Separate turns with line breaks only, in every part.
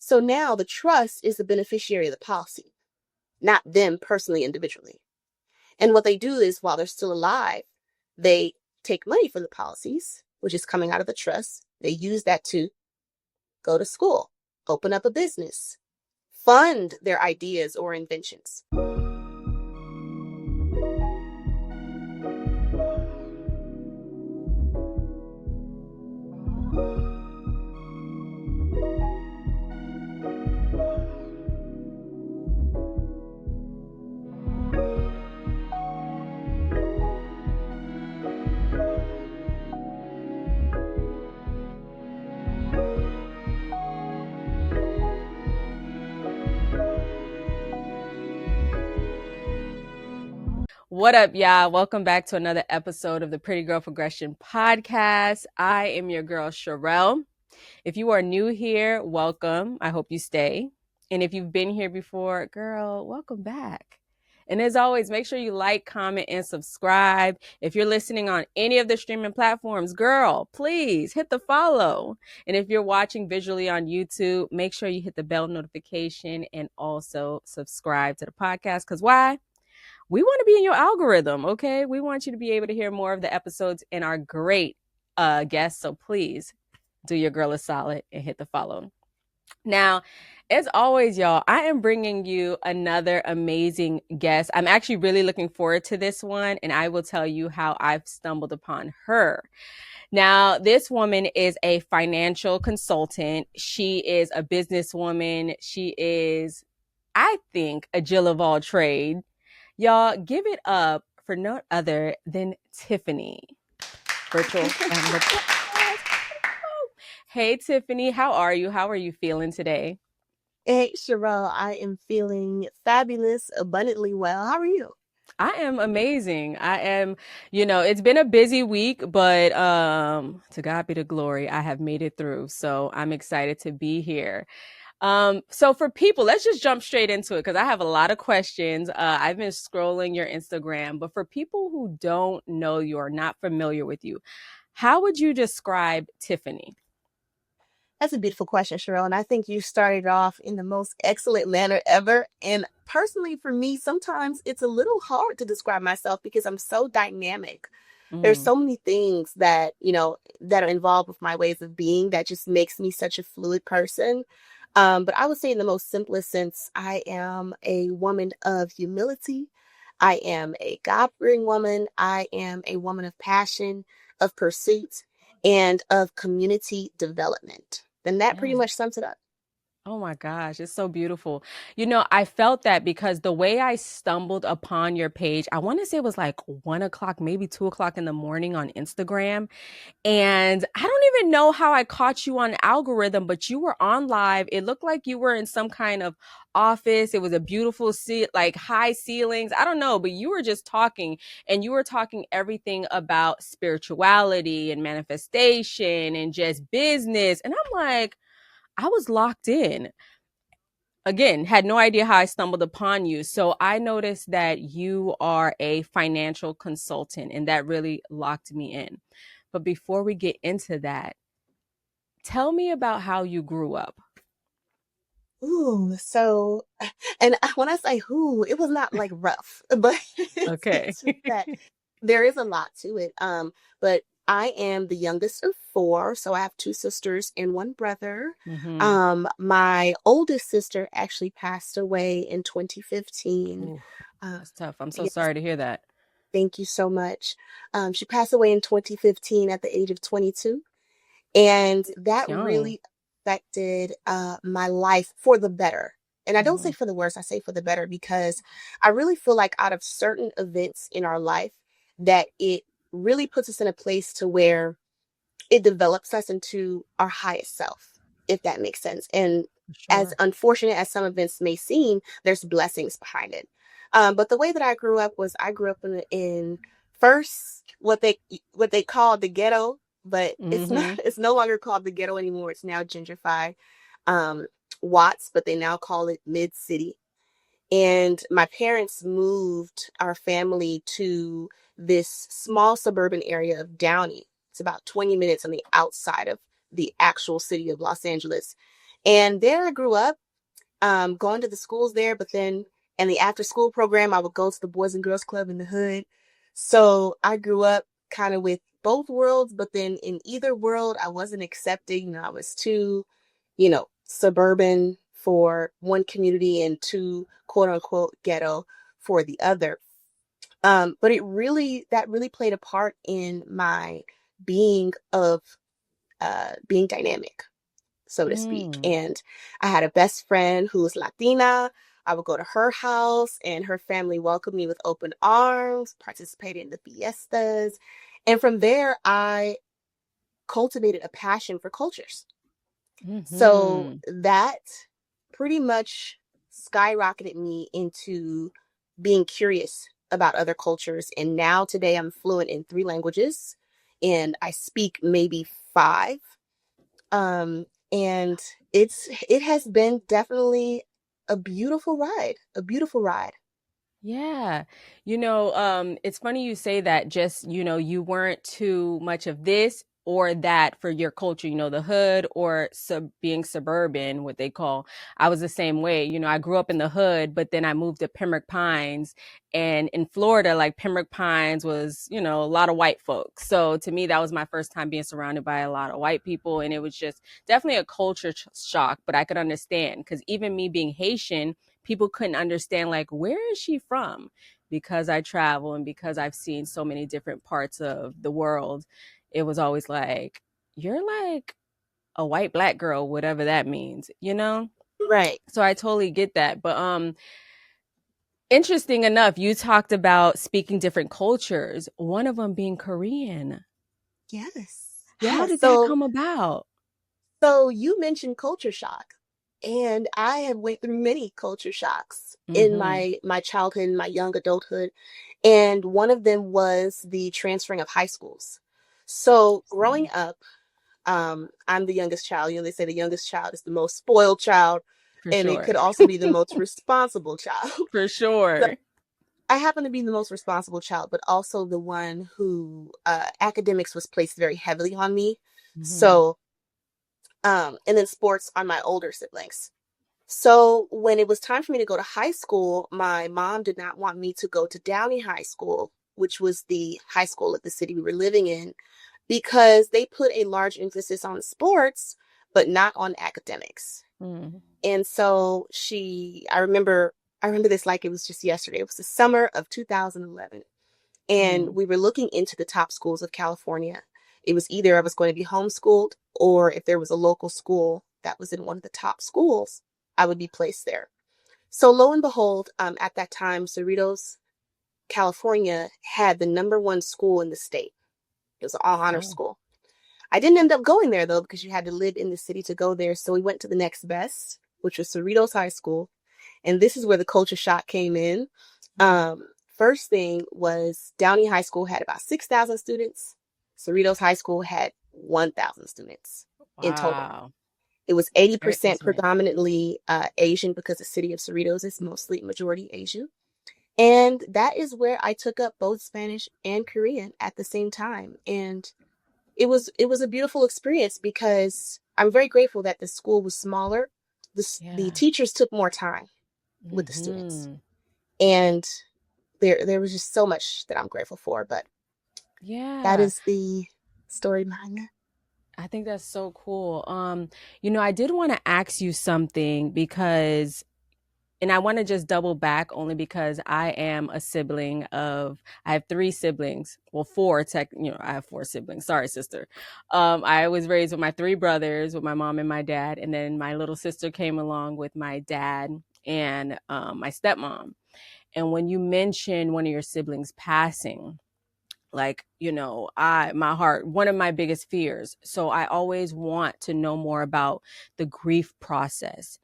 So now the trust is the beneficiary of the policy, not them personally, individually. And what they do is while they're still alive, they take money from the policies, which is coming out of the trust. They use that to go to school, open up a business, fund their ideas or inventions.
What up, y'all? Welcome back to another episode of the Pretty Girl Progression Podcast. I am your girl, Sherelle. If you are new here, welcome. I hope you stay. And if you've been here before, girl, welcome back. And as always, make sure you like, comment, and subscribe. If you're listening on any of the streaming platforms, girl, please hit the follow. And if you're watching visually on YouTube, make sure you hit the bell notification and also subscribe to the podcast. Because why? We want to be in your algorithm, okay? We want you to be able to hear more of the episodes and our great guests. So please do your girl a solid and hit the follow. Now, as always, y'all, I am bringing you another amazing guest. I'm actually really looking forward to this one, and I will tell you how I've stumbled upon her. Now, this woman is a financial consultant. She is a businesswoman. She is, I think, a Jill of all trades. Y'all, give it up for no other than Tiffani. Virtual round of applause. Hey, Tiffani, how are you? How are you feeling today?
Hey, Sherelle, I am feeling fabulous, abundantly well. How are you?
I am amazing. I am, it's been a busy week, but to God be the glory, I have made it through. So I'm excited to be here. So for people, let's just jump straight into it because I have a lot of questions. I've been scrolling your Instagram, but for people who don't know you or not familiar with you, how would you describe Tiffani?
That's a beautiful question, Sherelle. And I think you started off in the most excellent manner ever. And personally, for me, sometimes it's a little hard to describe myself because I'm so dynamic. There's so many things that, that are involved with my ways of being that just makes me such a fluid person. But I would say in the most simplest sense, I am a woman of humility. I am a God-fearing woman. I am a woman of passion, of pursuit, and of community development. Then that pretty
Yeah.
much sums it up.
Oh my gosh, it's so beautiful. I felt that because the way I stumbled upon your page, I want to say it was like 1 o'clock, maybe 2 o'clock in the morning on Instagram. And I don't even know how I caught you on algorithm, but you were on live. It looked like you were in some kind of office. It was a beautiful like high ceilings. I don't know, but you were just talking and you were talking everything about spirituality and manifestation and just business. And I'm like, I was locked in. Again, had no idea how I stumbled upon you. So I noticed that you are a financial consultant, and that really locked me in. But before we get into that, tell me about how you grew up.
Ooh, so, and when I say who, it was not like rough, but
Okay.
it's just that there is a lot to it. But I am the youngest of four, so I have two sisters and one brother.
Mm-hmm.
My oldest sister actually passed away in 2015.
Ooh,
Uh,
that's tough. I'm so
yes,
sorry to hear that.
thank you so much. She passed away in 2015 at the age of 22. And
It's
that
young.
really affected my life for the better. And I don't say
Mm-hmm.
for the worse, I say for the better because I really feel like out of certain events in our life that it really puts us in a place to where it develops us into our highest self, if that makes sense. And as
Sure.
unfortunate as some events may seem, there's blessings behind it. But the way that I grew up was I grew up in first what they call the ghetto, but it's not
Mm-hmm.
it's no longer called the ghetto anymore. It's now gentrified um, Watts, but they now call it Mid City. And my parents moved our family to this small suburban area of Downey. It's about 20 minutes on the outside of the actual city of Los Angeles. And there I grew up, going to the schools there, but then in the after school program, I would go to the Boys and Girls Club in the hood. So I grew up kind of with both worlds, but then in either world, I wasn't accepting. You know, I was too, suburban for one community and too quote unquote ghetto for the other. But that really played a part in my being of being dynamic, so to speak.
Mm.
And I had a best friend who was Latina. I would go to her house and her family welcomed me with open arms, participated in the fiestas. And from there, I cultivated a passion for cultures. So
Mm-hmm.
that pretty much skyrocketed me into being curious about other cultures. And now today I'm fluent in 3 languages and I speak maybe 5. And it has been definitely a beautiful ride, a beautiful ride.
Yeah. It's funny you say that, just, you weren't too much of this or that for your culture, the hood or being suburban, what they call. I was the same way. I grew up in the hood, but then I moved to Pembroke Pines. And in Florida, like Pembroke Pines was, a lot of white folks. So to me, that was my first time being surrounded by a lot of white people. And it was just definitely a culture shock, but I could understand because even me being Haitian, people couldn't understand, like, where is she from? Because I travel and because I've seen so many different parts of the world, it was always like, you're like a white black girl, whatever that means.
Right.
So I totally get that. But interesting enough, you talked about speaking different cultures, one of them being Korean.
Yes.
How
Yes.
did that come about?
So you mentioned culture shock, and I have went through many culture shocks in
Mm-hmm.
my childhood, my young adulthood, and one of them was the transferring of high schools. So growing up, I'm the youngest child. They say the youngest child is the most spoiled child,
For
and it
sure.
could also be the most responsible child.
For
So
sure.
I happen to be the most responsible child, but also the one who academics was placed very heavily on me.
Mm-hmm.
So, and then sports on my older siblings. So when it was time for me to go to high school, my mom did not want me to go to Downey High School, which was the high school of the city we were living in, because they put a large emphasis on sports, but not on academics.
Mm-hmm.
And so I remember this like it was just yesterday. It was the summer of 2011. And we were looking into the top schools of California. It was either I was going to be homeschooled, or if there was a local school that was in one of the top schools, I would be placed there. So lo and behold, at that time, Cerritos, California had the number 1 school in the state. It was an all honor
Oh,
school. I didn't end up going there though, because you had to live in the city to go there. So we went to the next best, which was Cerritos High School. And this is where the culture shock came in. First thing was Downey High School had about 6,000 students. Cerritos High School had 1,000 students in total.
wow.
It was
Very
80%
intimate.
predominantly Asian, because the city of Cerritos is mostly majority Asian. And that is where I took up both Spanish and Korean at the same time. And it was a beautiful experience because I'm very grateful that the school was smaller. The
Yeah.
teachers took more time with the students.
Mm-hmm.
And there was just so much that I'm grateful for. But that
Yeah.
is the story behind that.
I think that's so cool. I did want to ask you something because, and I want to just double back only because I have 3 siblings. Well, 4 I have 4 siblings. Sorry, sister. I was raised with my 3 brothers, with my mom and my dad. And then my little sister came along with my dad and my stepmom. And when you mentioned one of your siblings passing, like, my heart, one of my biggest fears. So I always want to know more about the grief process.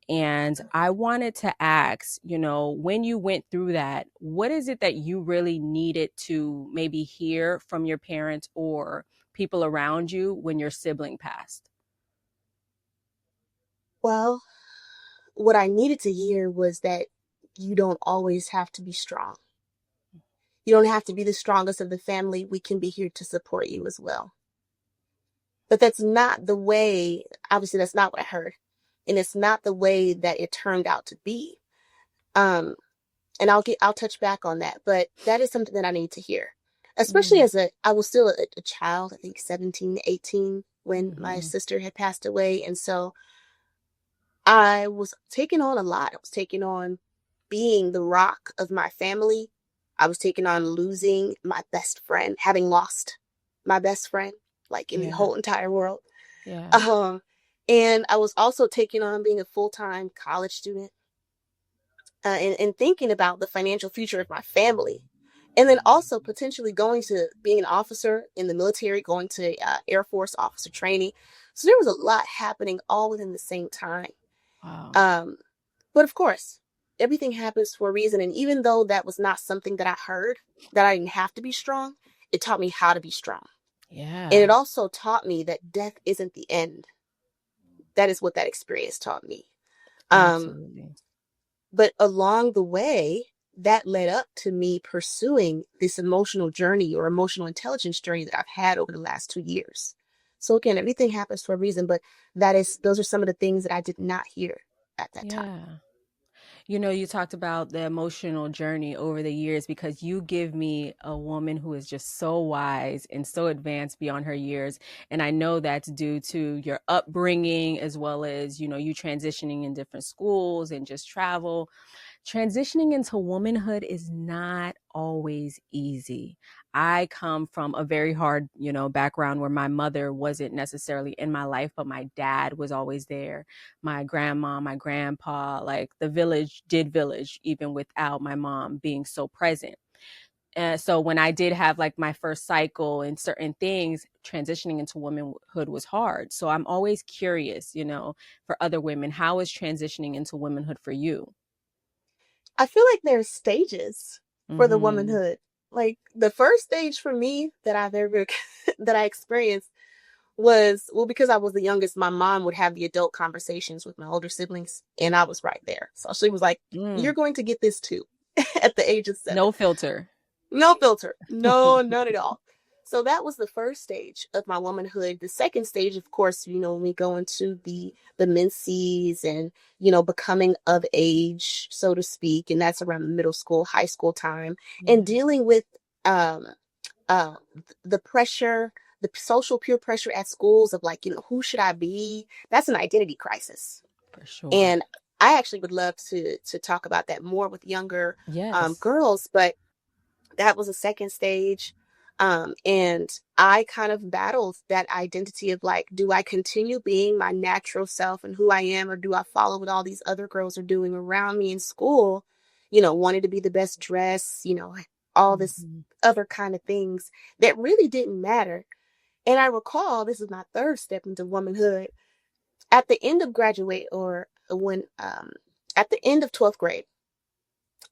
And I wanted to ask, when you went through that, what is it that you really needed to maybe hear from your parents or people around you when your sibling passed?
Well, what I needed to hear was that you don't always have to be strong. You don't have to be the strongest of the family. We can be here to support you as well. But that's not the way, obviously, that's not what I heard. and it's not the way that it turned out to be. Um, and I'll touch back on that, but that is something that I need to hear, especially
Mm.
as I was still a child, I think 17, 18 when my
Mm-hmm.
sister had passed away. And so I was taking on a lot. I was taking on being the rock of my family. I was taking on losing my best friend, having lost my best friend, like in the
Yeah.
whole entire world.
Yeah.
Um, and I was also taking on being a full-time college student, and thinking about the financial future of my family. And then also potentially going to being an officer in the military, going to Air Force officer training. So there was a lot happening all within the same time.
Wow.
Um, but of course, everything happens for a reason. And even though that was not something that I heard, that I didn't have to be strong, it taught me how to be strong. And it
Yeah.
also taught me that death isn't the end. That is what that experience taught me. Um,
Absolutely.
but along the way, that led up to me pursuing this emotional journey or emotional intelligence journey that I've had over the last 2 years. So again, everything happens for a reason, but those are some of the things that I did not hear at that time.
Yeah. You talked about the emotional journey over the years because you give me a woman who is just so wise and so advanced beyond her years. And I know that's due to your upbringing as well as, you transitioning in different schools and just travel. Transitioning into womanhood is not always easy. I come from a very hard, background where my mother wasn't necessarily in my life, but my dad was always there. My grandma, my grandpa, like the village did village even without my mom being so present. And so when I did have like my first cycle and certain things, transitioning into womanhood was hard. So I'm always curious, for other women, how is transitioning into womanhood for you?
I feel like there's stages for the
Mm-hmm.
womanhood. Like the first stage for me that I've ever that I experienced was, well, because I was the youngest, my mom would have the adult conversations with my older siblings, and I was right there. So she was like, "You're
Mm.
going to get this too," at the age of 7.
No filter.
No filter. No, none at all. So that was the first stage of my womanhood. The second stage, of course, when we go into the menses and, becoming of age, so to speak, and that's around middle school, high school time, and
Yeah,
dealing with um uh the pressure, the social peer pressure at schools of like, who should I be? That's an identity crisis.
for sure.
And I actually would love to talk about that more with younger
Yes.
girls, but that was a second stage. And I kind of battled that identity of like, do I continue being my natural self and who I am, or do I follow what all these other girls are doing around me in school, wanting to be the best dress, all this
Hmm.
other kind of things that really didn't matter. And I recall this is my third step into womanhood at the end of graduate or when at the end of 12th grade,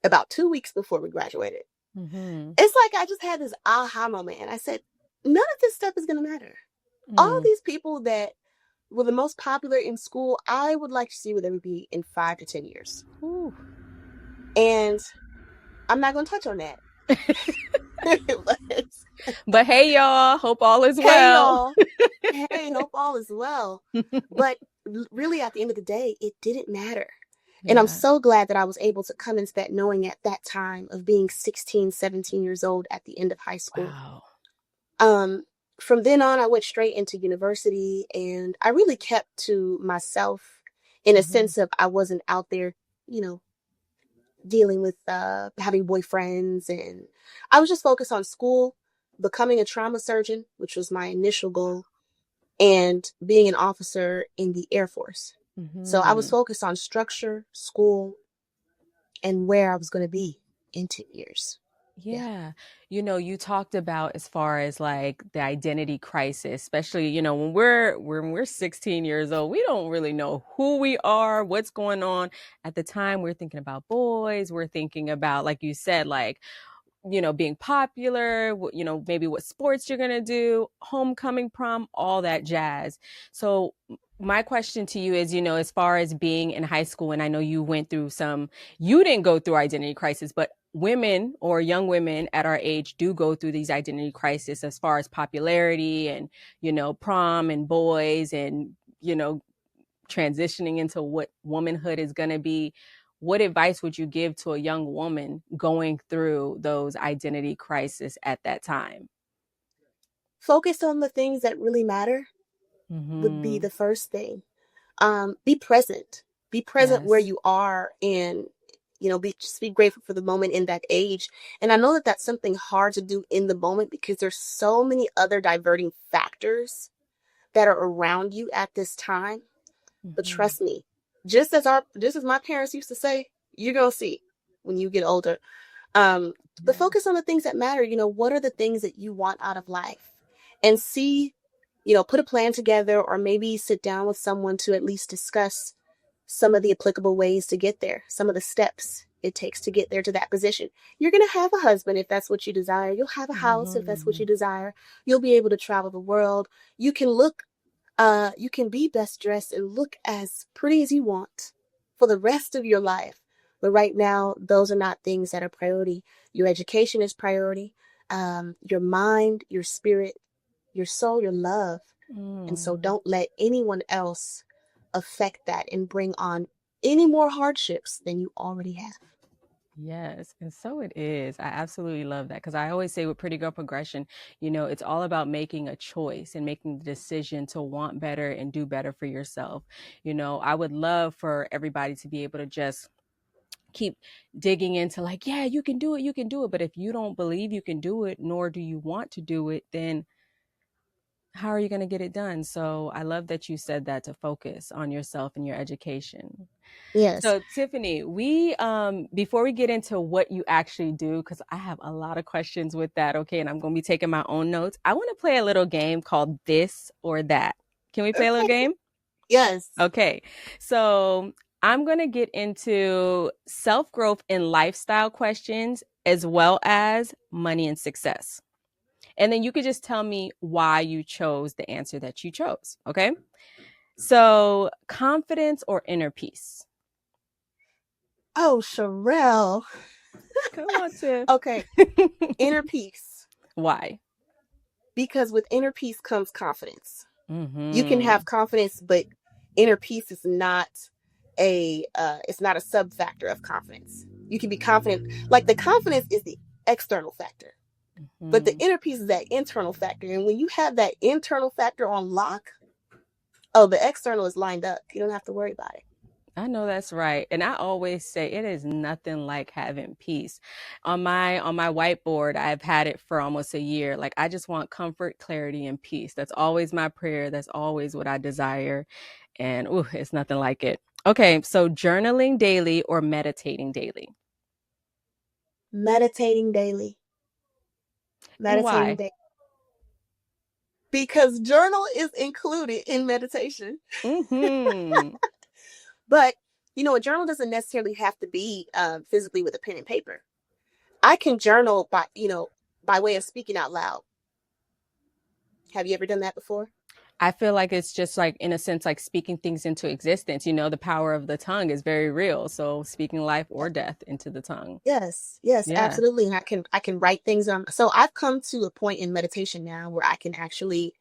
about 2 weeks before we graduated.
Hmm.
It's like I just had this aha moment and I said, none of this stuff is going to matter. All
Mm.
these people that were the most popular in school, I would like to see where they would be in 5 to 10 years.
Whew.
And I'm not going to touch on that. But,
But hey, y'all, hope all is
hey,
well.
y'all. Hey, hope all is well. But really, at the end of the day, it didn't matter. And I'm
Yeah.
so glad that I was able to come into that knowing at that time of being 16, 17 years old at the end of high school.
Wow.
Um, from then on, I went straight into university and I really kept to myself in a
Hmm.
sense of I wasn't out there, you know, dealing with having boyfriends. And I was just focused on school, becoming a trauma surgeon, which was my initial goal, and being an officer in the Air Force. So I was
Hmm.
focused on structure, school, and where I was going to be in 10 years. Yeah.
Yeah. You talked about as far as like the identity crisis, especially, when we're 16 years old, we don't really know who we are, what's going on. At the time, we're thinking about boys, we're thinking about, like you said, like being popular, maybe what sports you're going to do, homecoming, prom, all that jazz. So my question to you is, as far as being in high school, and I know you didn't go through identity crisis, but women or young women at our age do go through these identity crises as far as popularity and, prom and boys and, transitioning into what womanhood is going to be, what advice would you give to a young woman going through those identity crises at that time?
Focus on the things that really matter would be
Mm-hmm.
the first thing. Be present. Be present where
Yes.
you are, and just be grateful for the moment in that age. And I know that that's something hard to do in the moment because there's so many other diverting factors that are around you at this time. But
Mm-hmm.
trust me, just as my parents used to say, you're gonna see when you get older. Um, but
Yes.
focus on the things that matter. What are the things that you want out of life? And see, put a plan together, or maybe sit down with someone to at least discuss some of the applicable ways to get there, some of the steps it takes to get there to that position. You're going to have a husband if that's what you desire. You'll have a house if that's what
Mm-hmm.
you desire. You'll be able to travel the world. You can be best dressed and look as pretty as you want for the rest of your life. But right now, those are not things that are priority. Your education is priority. Your mind, your spirit, your soul, your love. And so
Mm.
don't let anyone else affect that and bring on any more hardships than you already have.
Yes, and so it is. I absolutely love that because I always say with Pretty Girl Progression, it's all about making a choice and making the decision to want better and do better for yourself. I would love for everybody to be able to just keep digging into like, yeah, you can do it, you can do it. But if you don't believe you can do it, nor do you want to do it, then how are you going to get it done? So I love that you said that, to focus on yourself and your education.
Yes.
So Tiffani, we before we get into what you actually do, because I have a lot of questions with that, okay, and I'm gonna be taking my own notes. I want to play a little game called This or That. Can we play a little
Okay.
game?
Yes.
Okay. So I'm gonna get into self-growth and lifestyle questions as well as money and success. And then you could just tell me why you chose the answer that you chose. Okay. So confidence or inner peace?
Oh, Sherelle.
Come on, Tiff.
Okay. Inner peace.
Why?
Because with inner peace comes confidence. You can
Mm-hmm.
have confidence, but inner peace is not it's not a sub factor of confidence. You can be confident. Like, the confidence is the external factor, but the
Mm-hmm.
inner peace is that internal factor. And when you have that internal factor on lock, oh, the external is lined up. You don't have to worry about it.
I know that's right. And I always say it is nothing like having peace. On my whiteboard, I've had it for almost a year. Like I just want comfort, clarity, and peace. That's always my prayer. That's always what I desire. And ooh, it's nothing like it. Okay, so journaling daily or meditating daily.
Meditating daily.
And
Meditating
why?
daily. Because journal is included in meditation.
Mm-hmm.
But, a journal doesn't necessarily have to be physically with a pen and paper. I can journal by way of speaking out loud. Have you ever done that before?
I feel like it's just like, in a sense, like speaking things into existence. The power of the tongue is very real. So speaking life or death into the tongue.
Yes, yes,
Yeah.
absolutely. And I can write things on. So I've come to a point in meditation now where I can actually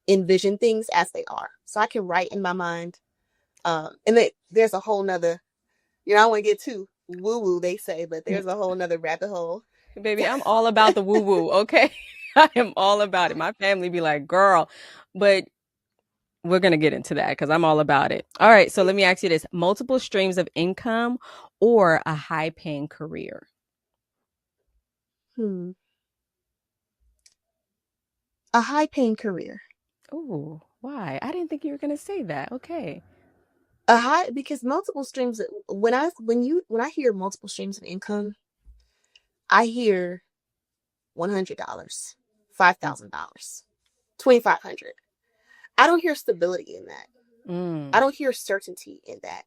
envision things as they are. So I can write in my mind. And there's a whole nother, I don't want to get too woo woo, they say, but there's a whole nother rabbit hole.
Baby, I'm all about the woo woo, okay? I am all about it. My family be like, girl, but we're going to get into that because I'm all about it. All right. So let me ask you this: multiple streams of income or a high paying career?
Hmm. A high paying career.
Oh, why? I didn't think you were going to say that. Okay.
Because multiple streams, when I hear multiple streams of income, I hear $100, $5,000, 2,500. I don't hear stability in that. I
Mm.
don't hear certainty in that.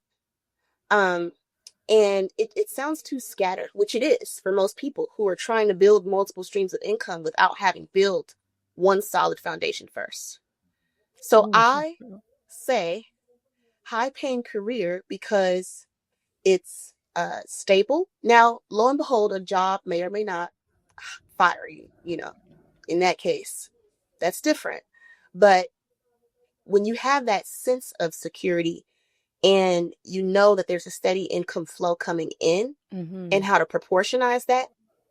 Um, and it sounds too scattered, which it is for most people who are trying to build multiple streams of income without having built one solid foundation first. So
Oh, so
I
true.
say high paying career because it's stable. Now, lo and behold, a job may or may not fire you, in that case. That's different. But when you have that sense of security, and you know that there's a steady income flow coming in
Mm-hmm.
and how to proportionize that,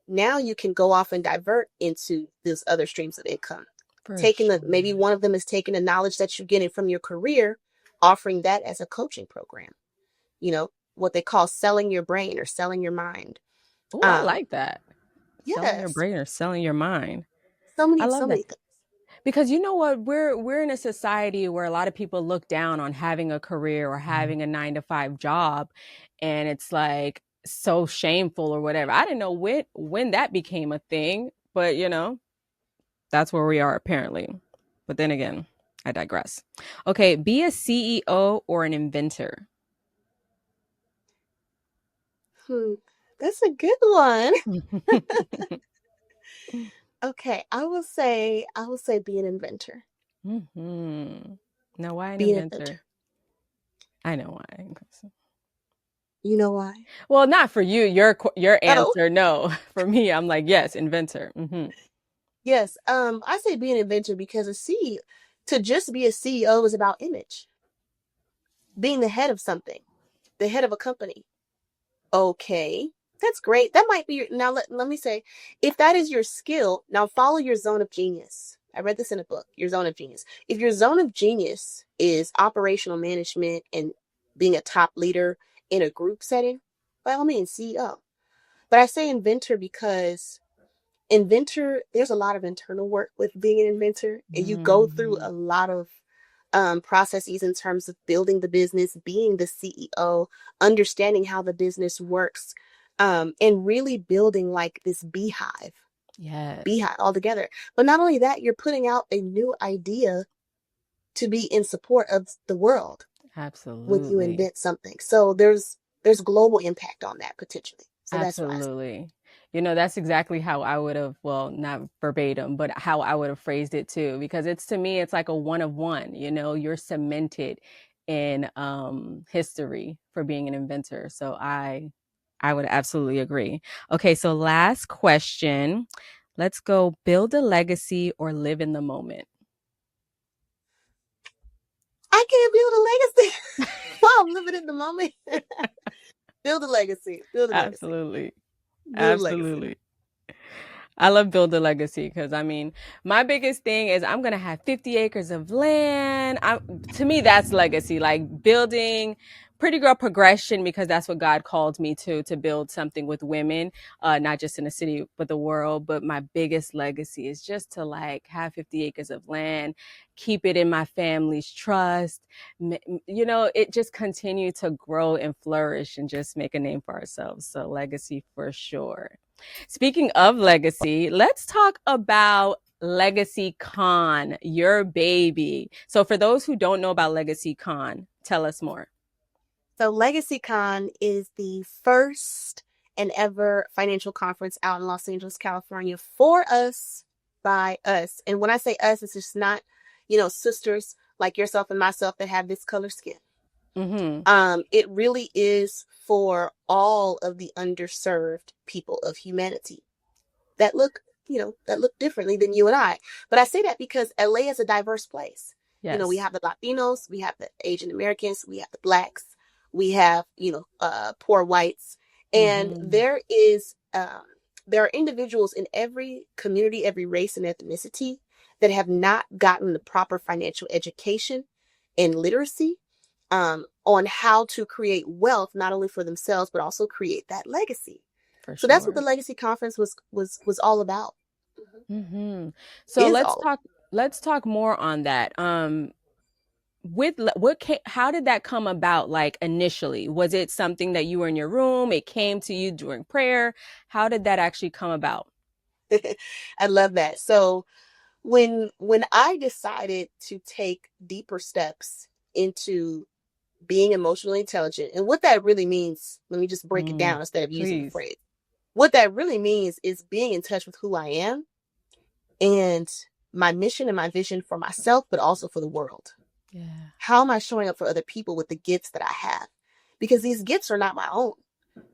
now you can go off and divert into those other streams of income.
For
Taking
sure.
maybe one of them is taking the knowledge that you're getting from your career, offering that as a coaching program, what they call selling your brain or selling your mind.
Oh, I
Um,
like that. Selling your
yes,
brain or selling your mind.
so
I
many,
love
so
that.
many things.
Because you know what, we're in a society where a lot of people look down on having a career or having a 9 to 5 job, and it's like so shameful or whatever. I didn't know when that became a thing, but that's where we are apparently. But then again, I digress. Okay, be a CEO or an inventor.
That's a good one. Okay, I will say be an inventor.
Now, why an
Be an inventor.
inventor? I know why.
You know why?
Well, not for you. Your
Oh,
answer, no. For me, I'm like, yes, inventor.
yes. I say be an inventor because to just be a CEO is about image, being the head of something, the head of a company. Okay, that's great. That might be now. Let me say, if that is your skill, now follow your zone of genius. I read this in a book. Your zone of genius. If your zone of genius is operational management and being a top leader in a group setting, by all means, CEO. But I say inventor because there's a lot of internal work with being an inventor, and you go through
Mm.
a lot of processes in terms of building the business, being the CEO, understanding how the business works, and really building like this
Yes,
beehive all together. But not only that, you're putting out a new idea to be in support of the world when you
absolutely.
invent something. So there's global impact on that potentially. So that's why.
Absolutely. That's exactly how I would have, well, not verbatim, but how I would have phrased it too, because to me, it's like a one of one, you're cemented in history for being an inventor. So I would absolutely agree. Okay, so last question. Let's go build a legacy or live in the moment.
I can't build a legacy while I'm living in the moment. Build a legacy. Build a legacy.
Absolutely.
Build a legacy.
Absolutely. I love build a legacy because I mean, my biggest thing is I'm gonna have 50 acres of land. To me, that's legacy, like building pretty girl progression because that's what God called me to build something with women, not just in the city but the world. But my biggest legacy is just to like have 50 acres of land, keep it in my family's trust. It just continue to grow and flourish and just make a name for ourselves. So legacy for sure. Speaking of legacy, let's talk about LegacyCon, your baby. So, for those who don't know about LegacyCon, tell us more.
So LegacyCon is the first and ever financial conference out in Los Angeles, California for us by us. And when I say us, it's just not, sisters like yourself and myself that have this color skin.
Mm-hmm.
It really is for all of the underserved people of humanity that look differently than you and I. But I say that because LA is a diverse place. We
Yes.
have the Latinos, we have the Asian Americans, we have the blacks, we have, poor whites. And
Mm-hmm.
there are individuals in every community, every race and ethnicity that have not gotten the proper financial education and literacy on how to create wealth, not only for themselves, but also create that legacy.
For
So that's what
sure.
the Legacy Conference was all about. Mhm.
Mm-hmm. So
Is
let's
all.
talk. Let's talk more on that. How did that come about? Like initially, was it something that you were in your room? It came to you during prayer. How did that actually come about?
I love that. So when I decided to take deeper steps into being emotionally intelligent, and what that really means, let me just break it
Mm,
down instead of using the
please.
phrase. What that really means is being in touch with who I am and my mission and my vision for myself, but also for the world.
Yeah.
How am I showing up for other people with the gifts that I have? Because these gifts are not my own.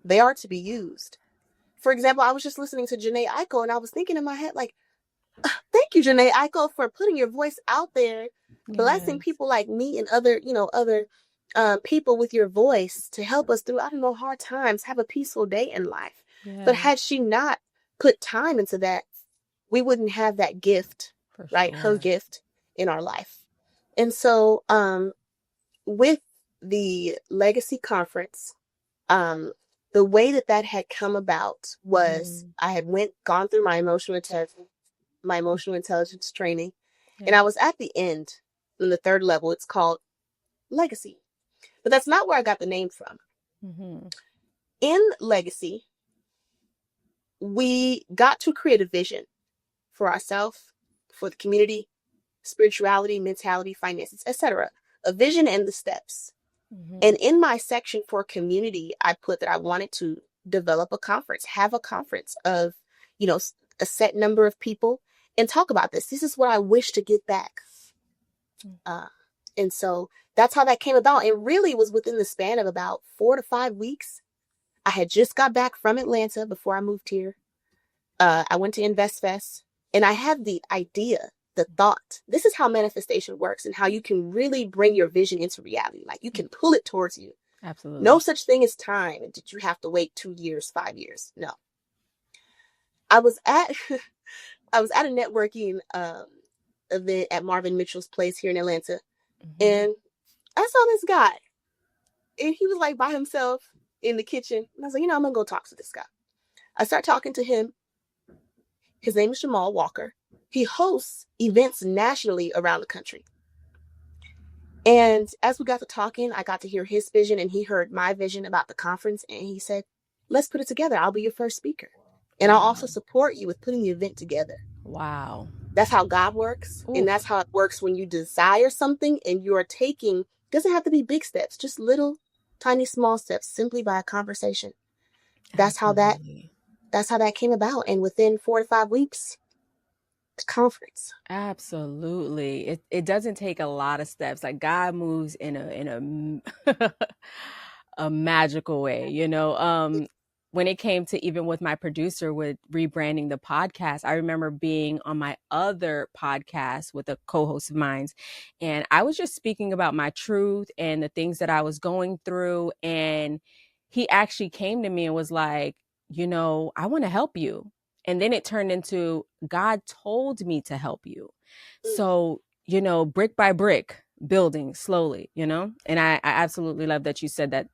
They are to be used. For example, I was just listening to Janae Eiko and I was thinking in my head, like, thank you, Janae Eiko, for putting your voice out there, blessing
Yes.
people like me and other people with your voice to help us through, I don't know, hard times, have a peaceful day in life. But
Yeah,
had she not put time into that, we wouldn't have that gift,
for
right? Her
sure.
gift in our life. And so, with the Legacy Conference, um, the way that that had come about was
Mhm.
I had gone through my emotional intelligence training, and
Yeah.
I was at the end in the third level. It's called Legacy, but that's not where I got the name from.
Mhm.
In Legacy, we got to create a vision for ourselves, for the community, spirituality, mentality, finances, etc. A vision and the steps.
Mhm.
And in my section for community, I put that I wanted to develop a conference, have a conference of, you know, a set number of people and talk about this. This is what I wish to give back. Uh, and so that's how that came about. It really was within the span of about 4 to 5 weeks. I had just got back from Atlanta before I moved here. I went to InvestFest and I had the idea, the thought. This is how manifestation works and how you can really bring your vision into reality. Like you can pull it towards you. No
Absolutely.
such thing as time. Did you have to wait 2 years, 5 years? No. I was at I was at a networking event at Marvin Mitchell's place here in Atlanta,
Mhm.
and I saw this guy, and he was like by himself in the kitchen. And I was like, I'm gonna go talk to this guy. I start talking to him. His name is Jamal Walker. He hosts events nationally around the country. And as we got to talking, I got to hear his vision and he heard my vision about the conference. And he said, let's put it together. I'll be your first speaker. And I'll
Wow.
also support you with putting the event together.
Wow.
That's how God works. And that's
Oof.
how it works when you desire something and you're taking, doesn't have to be big steps, just little, tiny, small steps simply by a conversation. That's how that,
Absolutely.
that's how that came about. And within 4 to 5 weeks, the conference.
Absolutely. It doesn't take a lot of steps. Like God moves in a a magical way, you know. When it came to even with my producer with rebranding the podcast, I remember being on my other podcast with a co-host of mine, and I was just speaking about my truth and the things that I was going through, and he actually came to me and was like, I want to help you. And then it turned into God told me to help you.
Mm.
So, brick by brick, building slowly, and I absolutely love that you said that.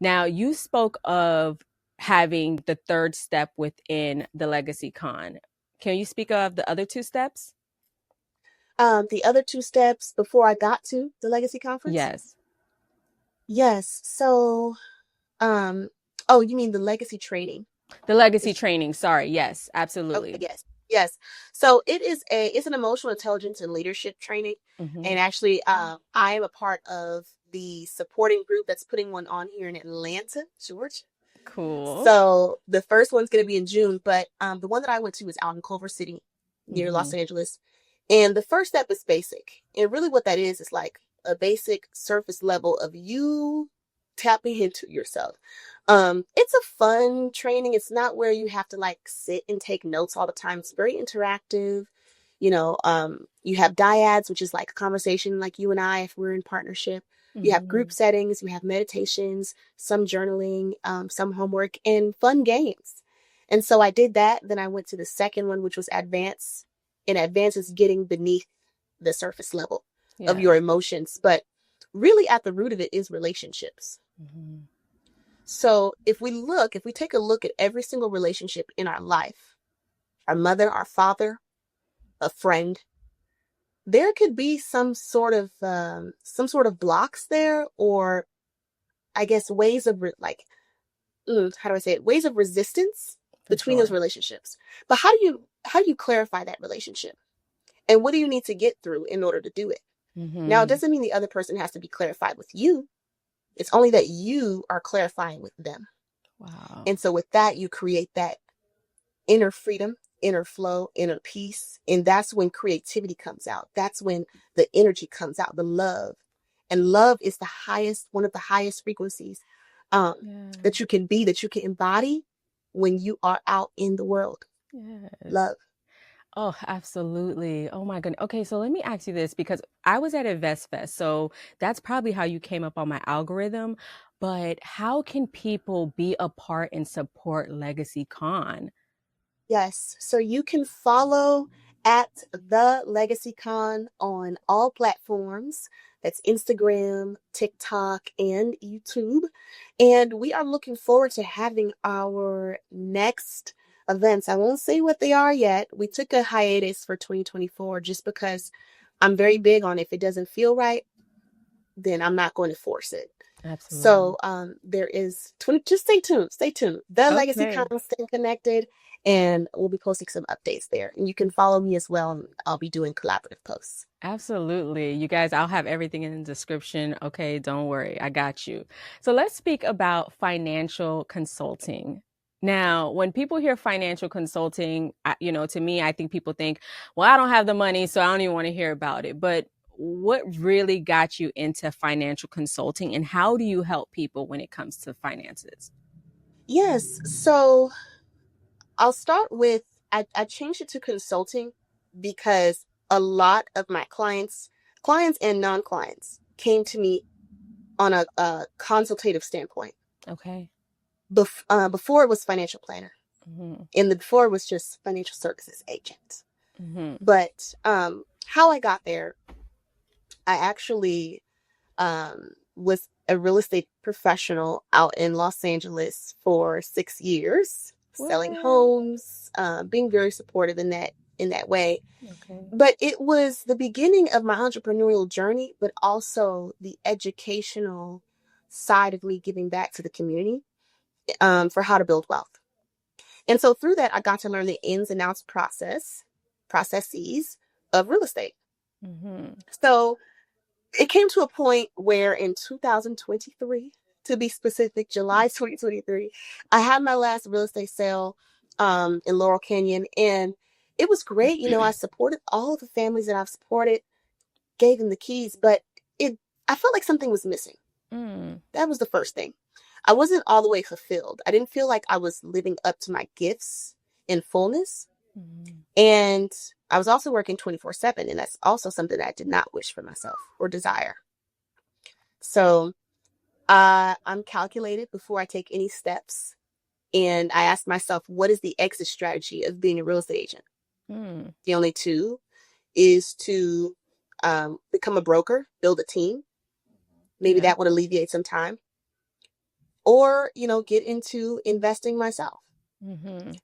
Now, you spoke of having the third step within the LegacyCon. Can you speak of the other two steps?
The other two steps before I got to the Legacy Conference.
Yes.
Yes. So, um, oh, you mean the legacy training?
The legacy
Is
training. Sorry. Yes,
okay.
absolutely.
Yes. Yes. So it's an emotional intelligence and leadership training,
Hmm.
and actually, I am a part of the supporting group that's putting one on here in Atlanta, Georgia.
Cool.
So the first one's going to be in June, but the one that I went to was out in Culver City, near
Hmm.
Los Angeles. And the first step is basic. And really what that is like a basic surface level of you tapping into yourself. It's a fun training. It's not where you have to like sit and take notes all the time. It's very interactive. You have dyads, which is like a conversation like you and I if we're in partnership. You have group
Hmm.
settings, you have meditations, some journaling, some homework, and fun games. And so I did that. Then I went to the second one, which was advance. And advance is getting beneath the surface level of your
Yes.
emotions. But really, at the root of it is relationships.
Hmm.
So if we take a look at every single relationship in our life, our mother, our father, a friend, there could be some sort of blocks there, or I guess ways of how do I say it? Ways of resistance
For
between those
sure.
relationships. But how do you clarify that relationship? And what do you need to get through in order to do it? Now, it
Hmm.
doesn't mean the other person has to be clarified with you. It's only that you are clarifying with them.
Wow.
And so with that, you create that inner freedom, inner flow, inner peace. And that's when creativity comes out. That's when the energy comes out, the love. And love is one of the highest frequencies
Yeah.
that you can embody when you are out in the world.
Yes.
Love.
Oh, absolutely. Oh my goodness. Okay, so let me ask you this because I was at InvestFest, so that's probably how you came up on my algorithm. But how can people be a part and support LegacyCon?
Yes. So you can follow at the LegacyCon on all platforms. That's Instagram, TikTok, and YouTube. And we are looking forward to having our next events. I won't say what they are yet. We took a hiatus for 2024 just because I'm very big on if it doesn't feel right, then I'm not going to force it.
Absolutely.
So there is 20, just stay tuned. Stay tuned. The Legacy Con,
Okay.
stay connected, and we'll be posting some updates there. And you can follow me as well. And I'll be doing collaborative posts.
Absolutely. You guys, I'll have everything in the description. Okay, don't worry. I got you. So let's speak about financial consulting. Now, when people hear financial consulting, to me, I think people think, well, I don't have the money, so I don't even want to hear about it. But what really got you into financial consulting and how do you help people when it comes to finances?
Yes. So I'll start with I changed it to consulting because a lot of my clients and non-clients came to me on a consultative standpoint.
Okay.
Before it was financial planner,
Hmm.
and the before it was just financial services agent.
Hmm.
But how I got there, I actually was a real estate professional out in Los Angeles for 6 years, selling
What?
homes, being very supportive in that way.
Okay.
But it was the beginning of my entrepreneurial journey, but also the educational side of me giving back to the community for how to build wealth. And so through that, I got to learn the ins and outs processes of real estate.
Hmm.
So it came to a point where in 2023, to be specific, July 2023, I had my last real estate sale in Laurel Canyon. And it was great. You know, I supported all of the families that I've supported, gave them the keys, but it I felt like something was missing.
Mm.
That was the first thing. I wasn't all the way fulfilled. I didn't feel like I was living up to my gifts in fullness.
Mhm.
And I was also working 24/7. And that's also something that I did not wish for myself or desire. So I'm calculated before I take any steps. And I ask myself, what is the exit strategy of being a real estate agent?
Mm.
The only two is to become a broker, build a team. Maybe
Yeah.
that would alleviate some time. Or, get into investing myself,
Mhm.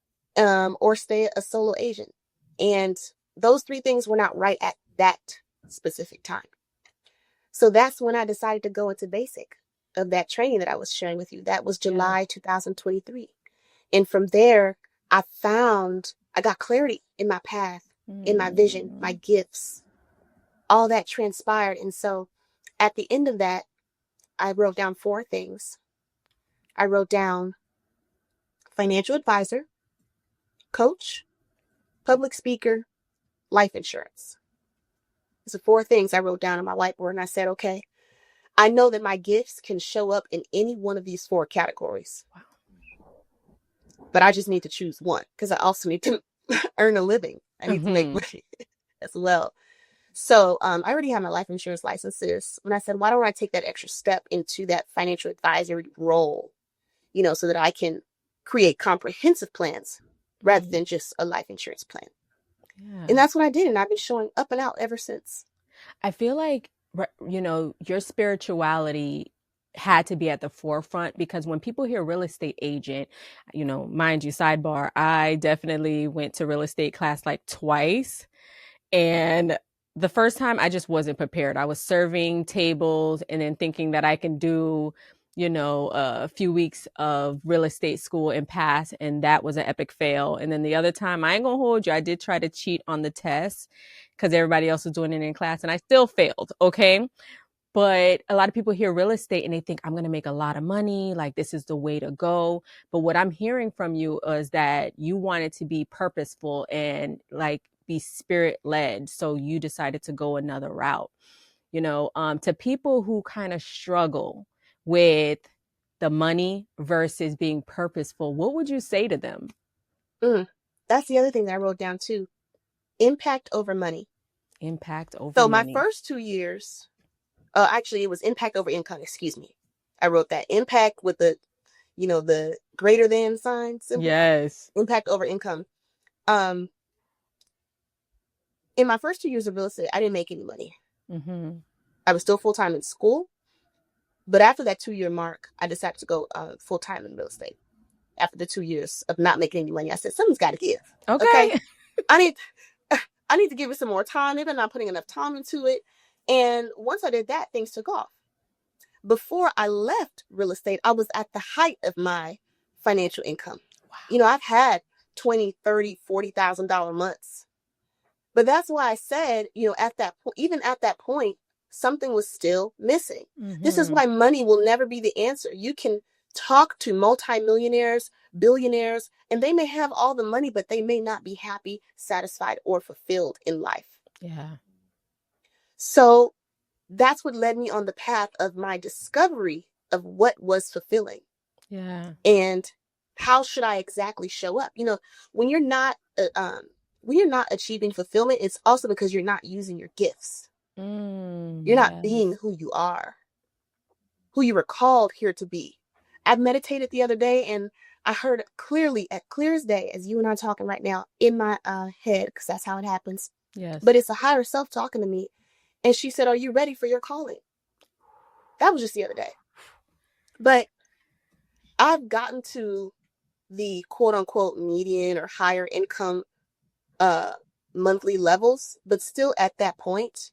or stay a solo agent. And those three things were not right at that specific time. So that's when I decided to go into basic of that training that I was sharing with you. That was
Yeah.
July 2023. And from there, I got clarity in my path, in my vision, my
Mm.
gifts, all that transpired. And so at the end of that, I wrote down four things. I wrote down financial advisor, coach, public speaker, life insurance. These are four things I wrote down on my whiteboard. And I said, okay, I know that my gifts can show up in any one of these four categories,
Wow.
but I just need to choose one because I also need to earn a living. I need to make
Mhm.
money as well. So I already have my life insurance licenses. When I said, why don't I take that extra step into that financial advisory role, so that I can create comprehensive plans rather
Mhm.
than just a life insurance plan. And
Yeah.
that's what I did. And I've been showing up and out ever since.
I feel like your spirituality had to be at the forefront because when people hear real estate agent, mind you, sidebar, I definitely went to real estate class like twice. And the first time I just wasn't prepared. I was serving tables and then thinking that I can do, a few weeks of real estate school and pass. And that was an epic fail. And then the other time, I ain't gonna hold you. I did try to cheat on the test because everybody else was doing it in class and I still failed. Okay. But a lot of people hear real estate and they think I'm going to make a lot of money. Like this is the way to go. But what I'm hearing from you is that you wanted to be purposeful and like be spirit led. So you decided to go another route, to people who kind of struggle with the money versus being purposeful. What would you say to them?
Mm. That's the other thing that I wrote down too. Impact over money.
Impact over
So my
money.
first 2 years, actually it was impact over income, excuse me. I wrote that impact with the greater than sign symbol.
Yes.
Impact over income. Um, in my first 2 years of real estate, I didn't make any money.
Mm-hmm.
I was still full-time in school. But after that 2-year mark, I decided to go full-time in real estate. After the 2 years of not making any money, I said, something's got to give. Okay.
Okay.
I need I need to give it some more time. Maybe I'm not putting enough time into it. And once I did that, things took off. Before I left real estate, I was at the height of my financial income.
Wow.
I've had 20, 30, $40,000 months. But that's why I said, at that point, even at that point, something was still missing. This is
Mm-hmm.
why money will never be the answer. You can talk to multimillionaires, billionaires, and they may have all the money, but they may not be happy, satisfied, or fulfilled in life.
Yeah.
So that's what led me on the path of my discovery of what was fulfilling.
Yeah.
And how should I exactly show up? When you're not when you're not achieving fulfillment, it's also because you're not using your gifts. You're not being
Yes.
who you are, who you were called here to be. I meditated the other day and I heard clearly, at clear as day, as you and I are talking right now, in my head, because that's how it happens.
Yes.
But it's a higher self talking to me. And she said, are you ready for your calling? That was just the other day. But I've gotten to the quote unquote median or higher income monthly levels, but still at that point,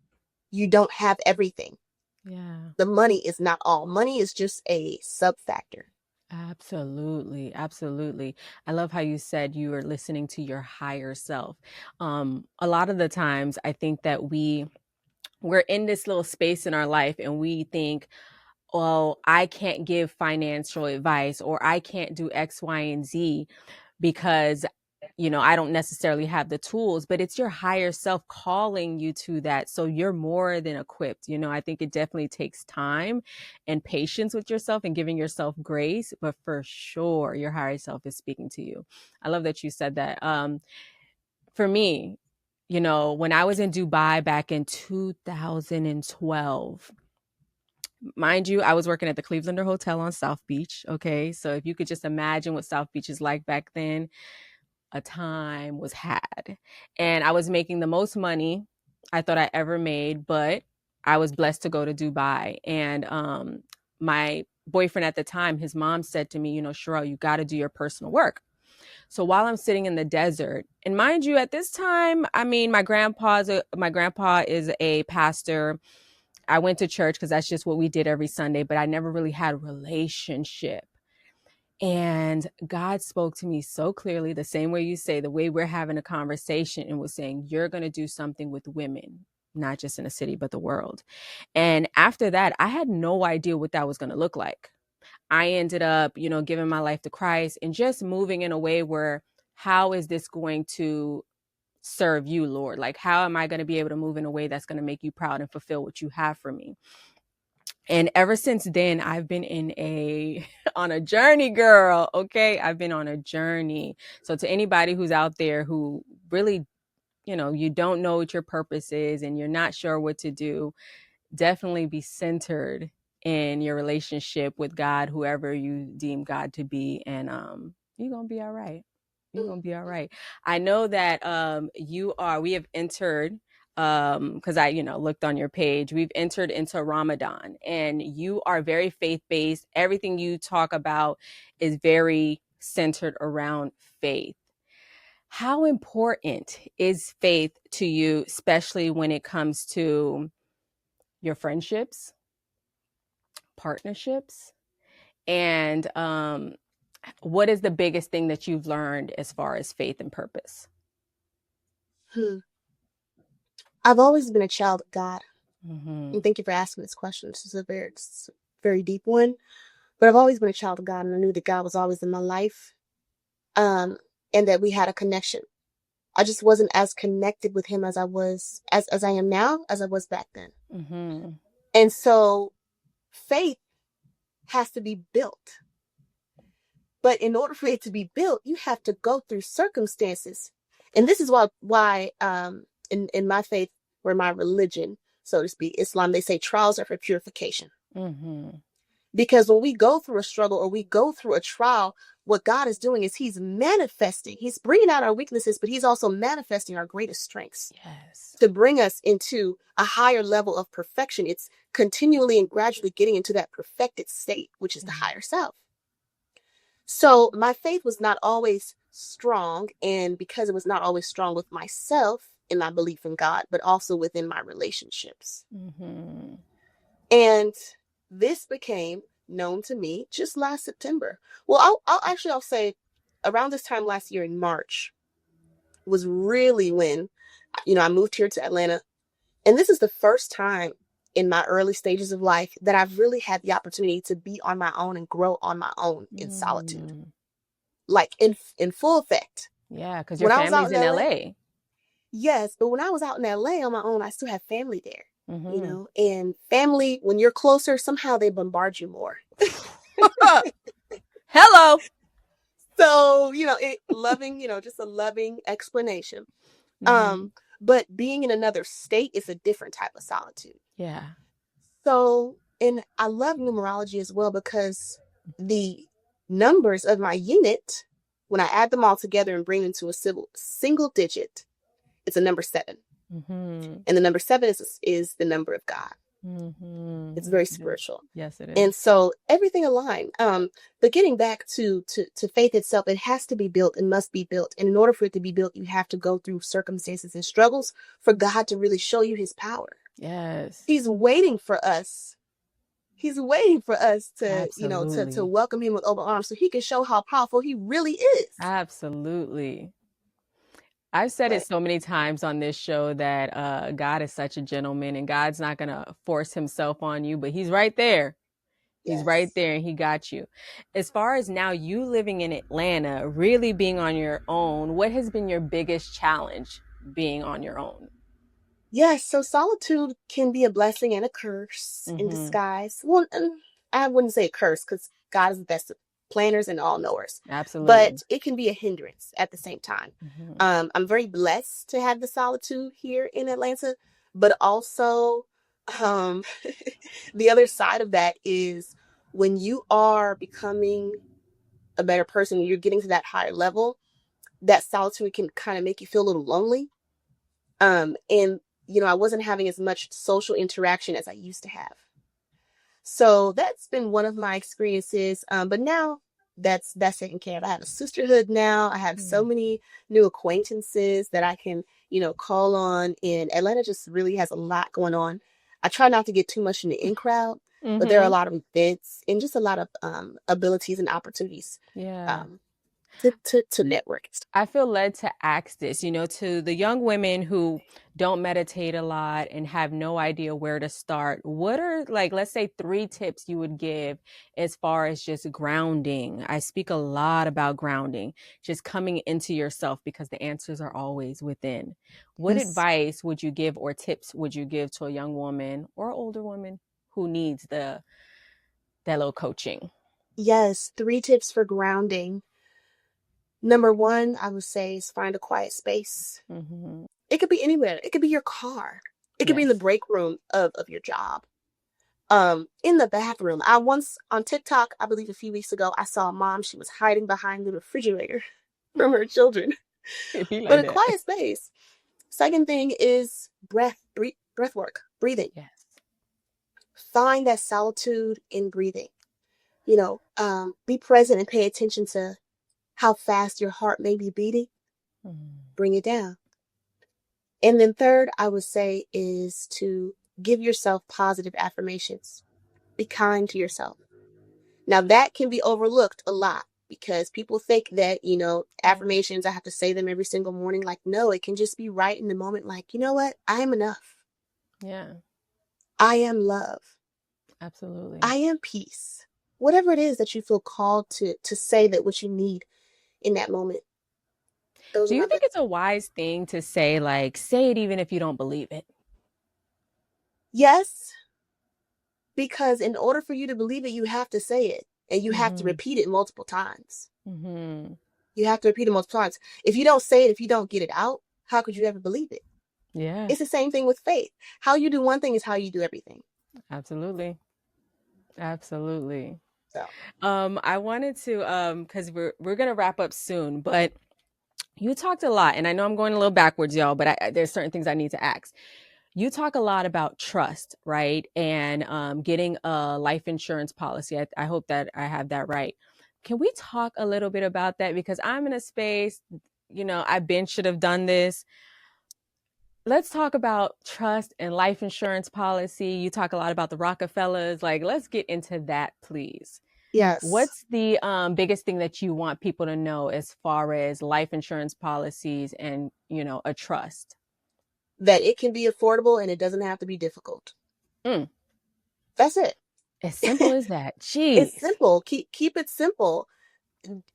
you don't have everything.
Yeah.
The money is not all. Money is just a sub factor.
Absolutely. Absolutely. I love how you said you were listening to your higher self. A lot of the times I think that we're in this little space in our life and we think, well, I can't give financial advice or I can't do X, Y, and Z because I don't necessarily have the tools, but it's your higher self calling you to that. So you're more than equipped. I think it definitely takes time and patience with yourself and giving yourself grace, but for sure your higher self is speaking to you. I love that you said that. For me, when I was in Dubai back in 2012, mind you, I was working at the Clevelander Hotel on South Beach. Okay. So if you could just imagine what South Beach is like back then, a time was had. And I was making the most money I thought I ever made, but I was blessed to go to Dubai. And my boyfriend at the time, his mom said to me, Sherelle, you got to do your personal work. So while I'm sitting in the desert, and mind you, at this time, I mean, my grandpa is a pastor. I went to church because that's just what we did every Sunday, but I never really had a relationship. And God spoke to me so clearly, the same way you say, the way we're having a conversation, and was saying, you're going to do something with women, not just in a city, but the world. And after that, I had no idea what that was going to look like. I ended up, giving my life to Christ and just moving in a way where, how is this going to serve you, Lord? Like, how am I going to be able to move in a way that's going to make you proud and fulfill what you have for me? And ever since then, I've been on a journey, girl. Okay. I've been on a journey. So to anybody who's out there who really, you don't know what your purpose is and you're not sure what to do, definitely be centered in your relationship with God, whoever you deem God to be. And you're going to be all right. You're going to be all right. I know that we have entered, because I, looked on your page, we've entered into Ramadan, and you are very faith-based. Everything you talk about is very centered around faith. How important is faith to you, especially when it comes to your friendships, partnerships, and what is the biggest thing that you've learned as far as faith and purpose?
I've always been a child of God.
Mm-hmm.
And thank you for asking this question. This is a very deep one. But I've always been a child of God, and I knew that God was always in my life, and that we had a connection. I just wasn't as connected with him as I am now, as I was back then.
Mm-hmm.
And so faith has to be built. But in order for it to be built, you have to go through circumstances. And this is why in my faith, or my religion, so to speak, Islam, they say trials are for purification.
Mm-hmm.
Because when we go through a struggle or we go through a trial, what God is doing is he's manifesting. He's bringing out our weaknesses, but he's also manifesting our greatest strengths
Yes.
to bring us into a higher level of perfection. It's continually and gradually getting into that perfected state, which is the higher self. So my faith was not always strong. And because it was not always strong with myself in my belief in God, but also within my relationships.
Mm-hmm.
And this became known to me just last September. Well, I'll say around this time last year in March was really when, I moved here to Atlanta. And this is the first time in my early stages of life that I've really had the opportunity to be on my own and grow on my own in solitude, like in full effect.
Yeah, because your
When I was out
family's
in
in
LA,
LA.
yes, but when I was out in LA on my own, I still have family there,
Mm-hmm.
and family, when you're closer, somehow they bombard you more.
Hello.
So, just a loving explanation.
Mm-hmm.
But being in another state is a different type of solitude.
Yeah.
So, and I love numerology as well because the numbers of my unit, when I add them all together and bring them to a single digit, it's a number 7.
Mm-hmm.
And the number 7 is the number of God.
Mm-hmm.
It's very
Yes, it is.
spiritual.
Yes, it
And
is.
so everything aligned. But getting back to faith itself, it has to be built and must be built. And in order for it to be built, you have to go through circumstances and struggles for God to really show you his power.
Yes.
He's waiting for us. He's waiting for us to, to
Absolutely.
welcome him with open arms so he can show how powerful he really is.
Absolutely. I've said it
But
so many times on this show that God is such a gentleman and God's not going to force himself on you, but he's right there. He's right
yes.
there and he got you. As far as now you living in Atlanta, really being on your own, what has been your biggest challenge being on your own?
Yes, so solitude can be a blessing and a curse in
Mm-hmm.
disguise. Well, I wouldn't say a curse because God is the best of planners and all knowers,
Absolutely.
but it can be a hindrance at the same time.
Mm-hmm.
I'm very blessed to have the solitude here in Atlanta, but also um, the other side of that is when you are becoming a better person, you're getting to that higher level, that solitude can kind of make you feel a little lonely. And I wasn't having as much social interaction as I used to have. So that's been one of my experiences. But now that's taken care of. I have a sisterhood now. I have so many new acquaintances that I can, call on. And Atlanta just really has a lot going on. I try not to get too much in the in crowd, but there are a
Mm-hmm.
lot of events and just a lot of abilities and opportunities
Yeah.
um, to network.
I feel led to ask this, to the young women who don't meditate a lot and have no idea where to start. What are, like, let's say 3 tips you would give as far as just grounding? I speak a lot about grounding, just coming into yourself because the answers are always within. What
Yes.
advice would you give or tips would you give to a young woman or older woman who needs that little coaching?
Yes, 3 tips for grounding. Number 1, I would say, is find a quiet space.
Mm-hmm.
It could be anywhere. It could be your car. It could be in the
Yes.
break room of your job. In the bathroom. I once on TikTok, I believe a few weeks ago, I saw a mom. She was hiding behind the refrigerator from her children.
It be
But
like
a
that.
quiet space. Second thing is breath work, breathing.
Yes.
Find that solitude in breathing. Be present and pay attention to how fast your heart may be beating.
Mm.
Bring it down. And then third, I would say, is to give yourself positive affirmations. Be kind to yourself. Now that can be overlooked a lot because people think that, affirmations, I have to say them every single morning. Like, no, it can just be right in the moment. Like, you know what? I am enough.
Yeah,
I am love.
absolutely.
I am peace. Whatever it is that you feel called to say that what you need in that moment. Those
Do
are
you
my
think
best.
it's a wise thing to say, like, say it even if you don't believe it?
Yes, because in order for you to believe it, you have to say it and you have to
Mm-hmm.
repeat it multiple times.
Mm-hmm.
You have to repeat it multiple times. If you don't say it, if you don't get it out, how could you ever believe it?
Yeah,
It's the same thing with faith. How you do one thing is how you do everything.
absolutely. Absolutely.
So,
I wanted to because we're gonna wrap up soon, but you talked a lot, and I know I'm going a little backwards, y'all, but there's certain things I need to ask. You talk a lot about trust, right? And getting a life insurance policy. I hope that I have that right. Can we talk a little bit about that? Because I'm in a space, I've been should have done this. Let's talk about trust and life insurance policy. You talk a lot about the Rockefellers. Like, let's get into that, please.
yes,
What's the biggest thing that you want people to know as far as life insurance policies and, a trust?
that it can be affordable and it doesn't have to be difficult.
Mm,
That's it.
as simple as that.
It's
Jeez.
simple. Keep it simple.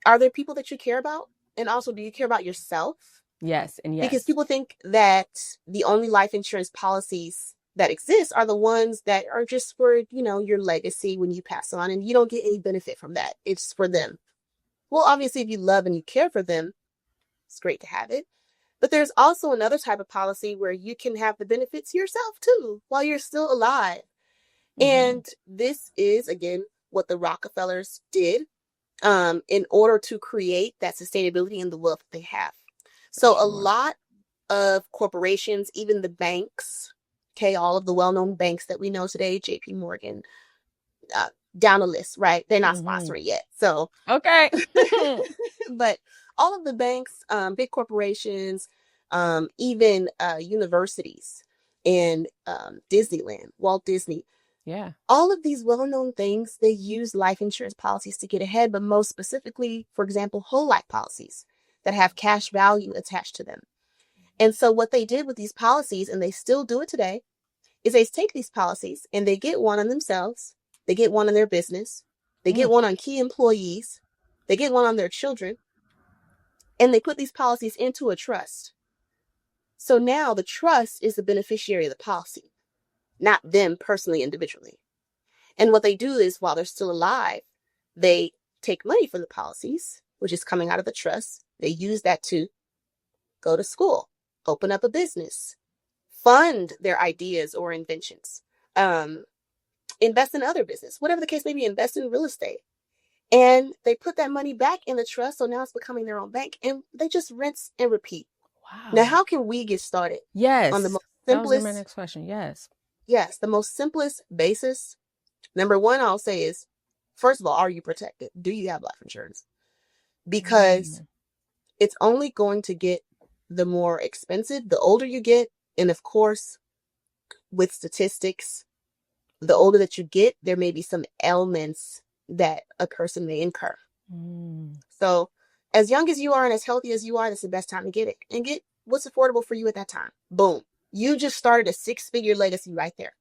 Are there people that you care about? And also, do you care about yourself?
Yes, and
Because
yes.
people think that the only life insurance policies that exist are the ones that are just for, your legacy when you pass on, and you don't get any benefit from that. It's for them. Well, obviously, if you love and you care for them, it's great to have it. But there's also another type of policy where you can have the benefits yourself too while you're still alive.
Hmm.
And this is, again, what the Rockefellers did in order to create that sustainability and the wealth they have.
For
So a
sure.
lot of corporations, even the banks, okay, all of the well-known banks that we know today, JP Morgan, uh, down the list, right? They're not
Hmm.
sponsoring yet. So,
Okay.
but all of the banks, big corporations, even universities and Disneyland, Walt Disney,
Yeah.
all of these well-known things, they use life insurance policies to get ahead, but most specifically, for example, whole life policies that have cash value attached to them. And so what they did with these policies, and they still do it today, is they take these policies and they get one on themselves, they get one on their business, they
Mm,
get one on key employees, they get one on their children, and they put these policies into a trust. So now the trust is the beneficiary of the policy, not them personally, individually. And what they do is while they're still alive, they take money from the policies, which is coming out of the trust. They use that to go to school, open up a business, fund their ideas or inventions, um, invest in other business, whatever the case may be, invest in real estate. And they put that money back in the trust. So now it's becoming their own bank and they just rinse and repeat. Now,
wow.
how can we get started on the
Yes.
most
That was gonna be my
simplest?
next question. Yes.
Yes, the most simplest basis. Number one, I'll say is, first of all, are you protected? Do you have life insurance? Because
Mm,
it's only going to get the more expensive the older you get. And of course, with statistics, the older that you get, there may be some ailments that a person may incur.
mm.
So, as young as you are and as healthy as you are, that's the best time to get it and get what's affordable for you at that time. Boom. You just started a six-figure legacy right there.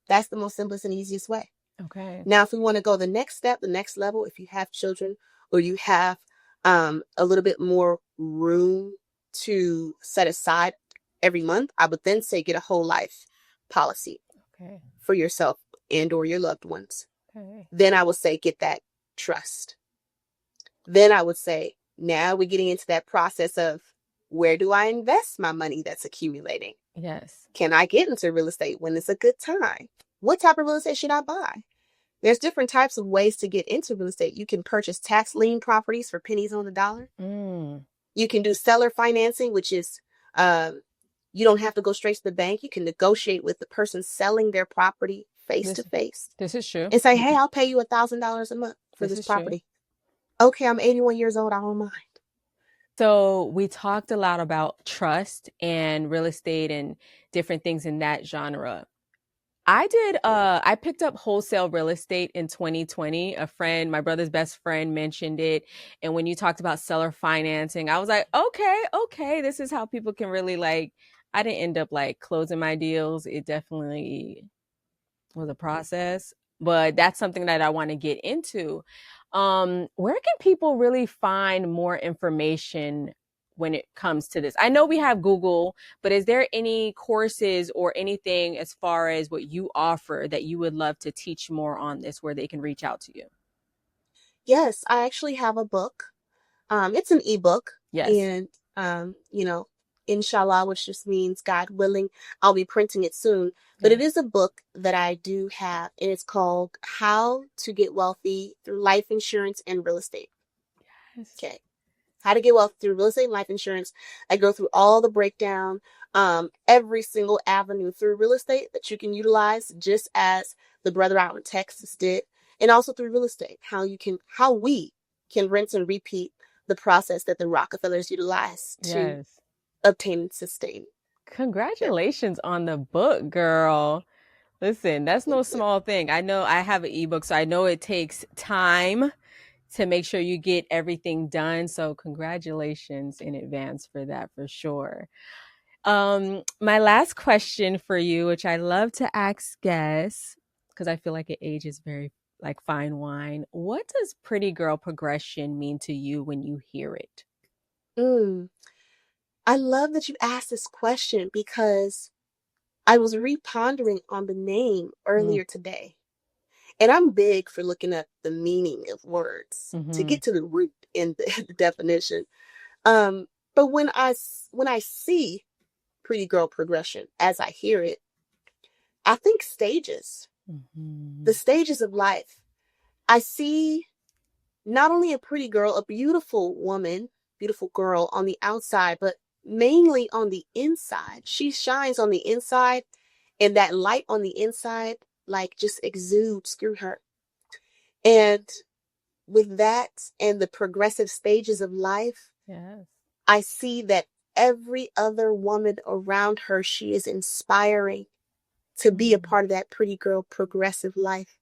That's the most simplest and easiest way.
Okay.
Now, if we want to go the next step, the next level, if you have children or you have a little bit more room to set aside every month, I would then say get a whole life policy
Okay.
for yourself and or your loved ones.
Okay.
Then I would say get that trust. Then I would say now we're getting into that process of where do I invest my money that's accumulating?
Yes.
Can I get into real estate when it's a good time? What type of real estate should I buy? There's different types of ways to get into real estate. You can purchase tax lien properties for pennies on the dollar.
Mm.
You can do seller financing, which is you don't have to go straight to the bank. You can negotiate with the person selling their property face to
This
face
this is true.
and say, "Hey, I'll pay you $1,000 a month for
This
this
is true.
property." Okay, I'm 81 years old. I don't mind.
So we talked a lot about trust and real estate and different things in that genre. I picked up wholesale real estate in 2020. A friend, my brother's best friend mentioned it. And when you talked about seller financing, I was like, okay, this is how people can really like I didn't end up like closing my deals. It definitely was a process, but that's something that I want to get into. Where can people really find more information when it comes to this? I know we have Google, but is there any courses or anything as far as what you offer that you would love to teach more on this where they can reach out to you?
Yes, I actually have a book. It's an ebook,
Yes.
and you know, inshallah, which just means God willing, I'll be printing it soon. But
Yeah.
it is a book that I do have, and it's called How to Get Wealthy Through Life Insurance and Real Estate.
Yes.
Okay. How to get wealth through real estate and life insurance. I go through all the breakdown, every single avenue through real estate that you can utilize, just as the brother out in Texas did, and also through real estate, how we can rinse and repeat the process that the Rockefellers utilized to
Yes.
obtain and sustain. Yeah,
Congratulations on the book, girl. Listen, that's no
thank you.
small thing. I know I have an ebook, so I know it takes time to make sure you get everything done. So congratulations in advance for that for sure. My last question for you, which I love to ask guests, because I feel like it ages very like fine wine. What does pretty girl progression mean to you when you hear it?
Mm. I love that you asked this question because I was repondering on the name
Mm,
earlier today. And I'm big for looking at the meaning of words to
mm-hmm.
get to the root in the definition. Um, but when I see pretty girl progression as I hear it, I think stages,
Mm-hmm.
the stages of life. I see not only a pretty girl, a beautiful woman, beautiful girl on the outside, but mainly on the inside. She shines on the inside, and that light on the inside, like, just exudes through her. And with that and the progressive stages of life,
Yes.
I see that every other woman around her, she is inspiring to be a
Mm.
part of that pretty girl progressive life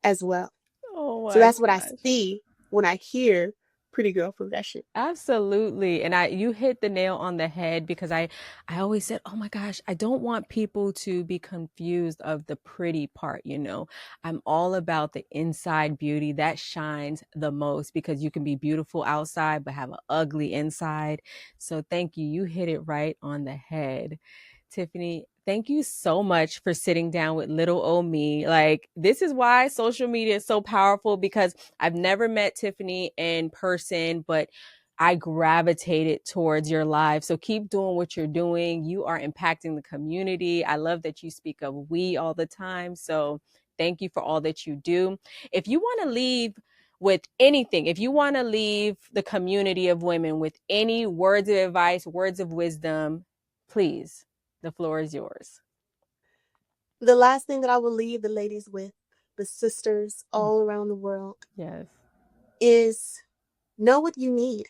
as well.
Oh
So
my
that's what I
gosh.
see when I hear pretty girl progression.
Absolutely. And you hit the nail on the head because I always said, "Oh my gosh, I don't want people to be confused of the pretty part, you know. I'm all about the inside beauty that shines the most because you can be beautiful outside but have an ugly inside." So thank you. You hit it right on the head. Tiffani, thank you so much for sitting down with little old me. Like, this is why social media is so powerful because I've never met Tiffani in person, but I gravitated towards your live. So keep doing what you're doing. You are impacting the community. I love that you speak of we all the time. So thank you for all that you do. If you want to leave with anything, if you want to leave the community of women with any words of advice, words of wisdom, please, the floor is yours.
The last thing that I will leave the ladies with, the sisters all around the world,
Yes.
is know what you need.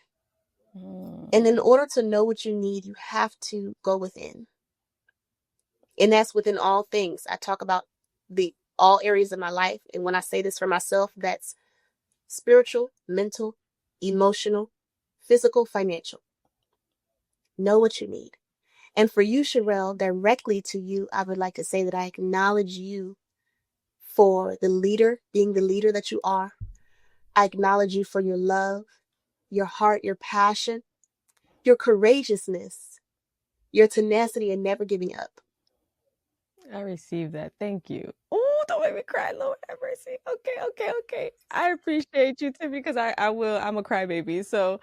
And
Mm,
in order to know what you need, you have to go within. And that's within all things. I talk about the all areas of my life. And when I say this for myself, that's spiritual, mental, emotional, physical, financial. Know what you need. And for you, Sherelle, directly to you, I would like to say that I acknowledge you for being the leader that you are. I acknowledge you for your love, your heart, your passion, your courageousness, your tenacity, and never giving up.
I received that. Thank you. Oh, don't make me cry, Lord have mercy. Okay, okay, okay. I appreciate you too because I will. I'm a crybaby. So,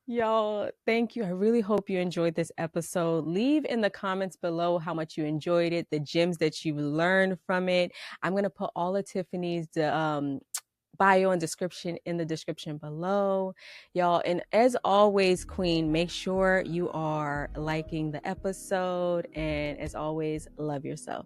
y'all, thank you. I really hope you enjoyed this episode. Leave in the comments below how much you enjoyed it, the gems that you learned from it. I'm gonna put all of Tiffany's bio and description in the description below, y'all. And as always, Queen, make sure you are liking the episode, and as always, love yourself.